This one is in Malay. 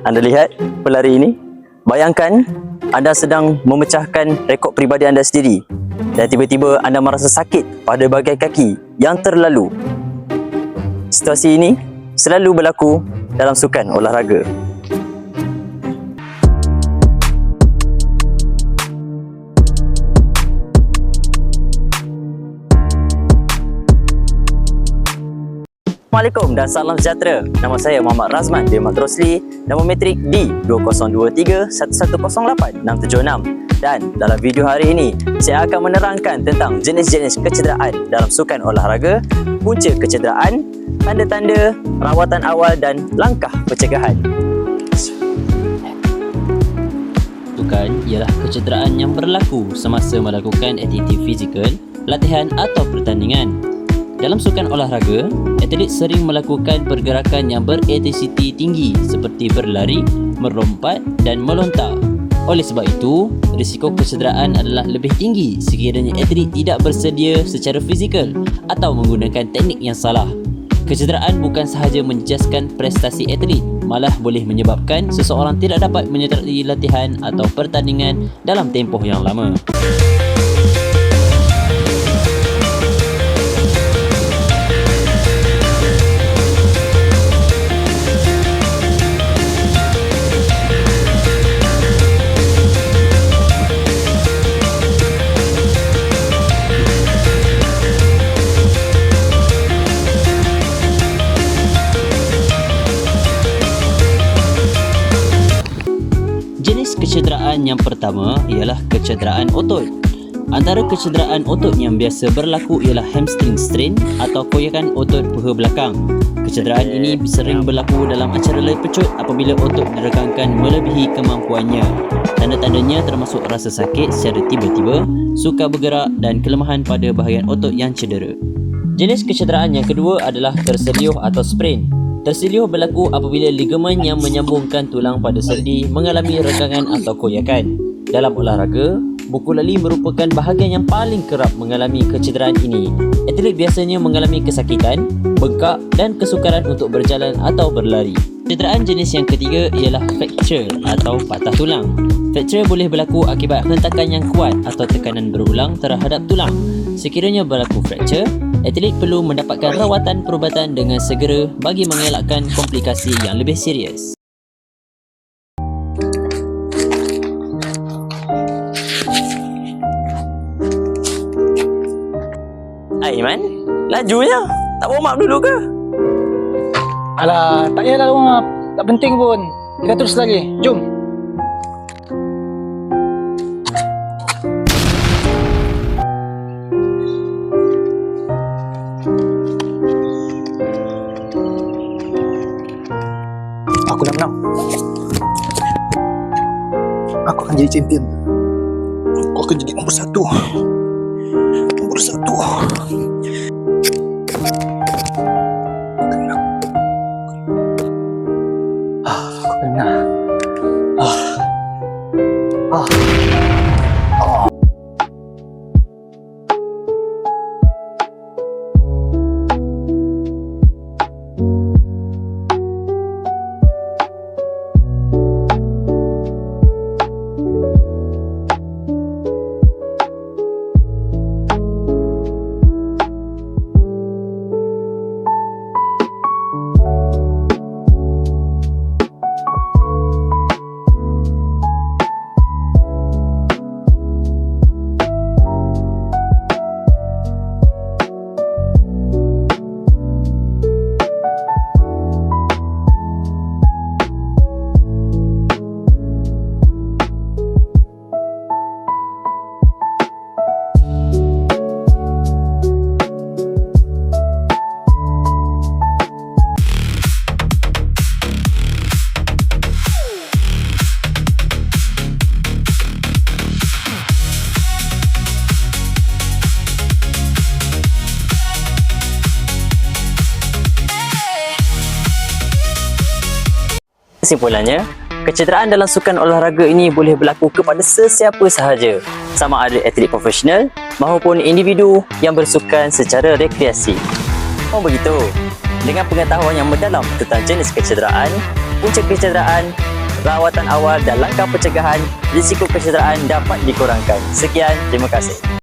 Anda lihat pelari ini? Bayangkan anda sedang memecahkan rekod peribadi anda sendiri dan tiba-tiba anda merasa sakit pada bahagian kaki yang terlalu. Situasi ini selalu berlaku dalam sukan olahraga. Assalamualaikum dan salam sejahtera. Nama saya Muhammad Razman bin Mat Rosli, nama metrik D20231108-676. Dan dalam video hari ini, saya akan menerangkan tentang jenis-jenis kecederaan dalam sukan olahraga, punca kecederaan, tanda-tanda, rawatan awal dan langkah pencegahan. Sukan ialah kecederaan yang berlaku semasa melakukan aktiviti fizikal, latihan atau pertandingan. Dalam sukan olahraga, atlet sering melakukan pergerakan yang berintensiti tinggi seperti berlari, melompat dan melontar. Oleh sebab itu, risiko kecederaan adalah lebih tinggi sekiranya atlet tidak bersedia secara fizikal atau menggunakan teknik yang salah. Kecederaan bukan sahaja menjejaskan prestasi atlet, malah boleh menyebabkan seseorang tidak dapat menyertai latihan atau pertandingan dalam tempoh yang lama. Kecederaan yang pertama ialah kecederaan otot. Antara kecederaan otot yang biasa berlaku ialah hamstring strain atau koyakan otot paha belakang. Kecederaan ini sering berlaku dalam acara lari pecut apabila otot diregangkan melebihi kemampuannya. Tanda-tandanya termasuk rasa sakit secara tiba-tiba, sukar bergerak dan kelemahan pada bahagian otot yang cedera. Jenis kecederaan yang kedua adalah terseliuh atau sprain. Terseliuh berlaku apabila ligamen yang menyambungkan tulang pada sendi mengalami regangan atau koyakan. Dalam olahraga, buku lali merupakan bahagian yang paling kerap mengalami kecederaan ini. Atlet biasanya mengalami kesakitan, bengkak dan kesukaran untuk berjalan atau berlari. Kecederaan jenis yang ketiga ialah fracture atau patah tulang. Fracture boleh berlaku akibat hentakan yang kuat atau tekanan berulang terhadap tulang. Sekiranya berlaku fracture, atlet perlu mendapatkan rawatan perubatan dengan segera bagi mengelakkan komplikasi yang lebih serius. Aiman, lajunya. Tak warm up dulu ke? Alah, tak payahlah warm up. Tak penting pun. Kita terus lagi. Jom. Aku nak menang. Aku akan jadi champion. Aku akan jadi nombor satu. Nombor satu. Aku akan menang. Aku akan menang. Kesimpulannya, kecederaan dalam sukan olahraga ini boleh berlaku kepada sesiapa sahaja, sama ada atlet profesional maupun individu yang bersukan secara rekreasi. Oh begitu. dengan pengetahuan yang mendalam tentang jenis kecederaan, punca kecederaan, rawatan awal dan langkah pencegahan, risiko kecederaan dapat dikurangkan. Sekian, terima kasih.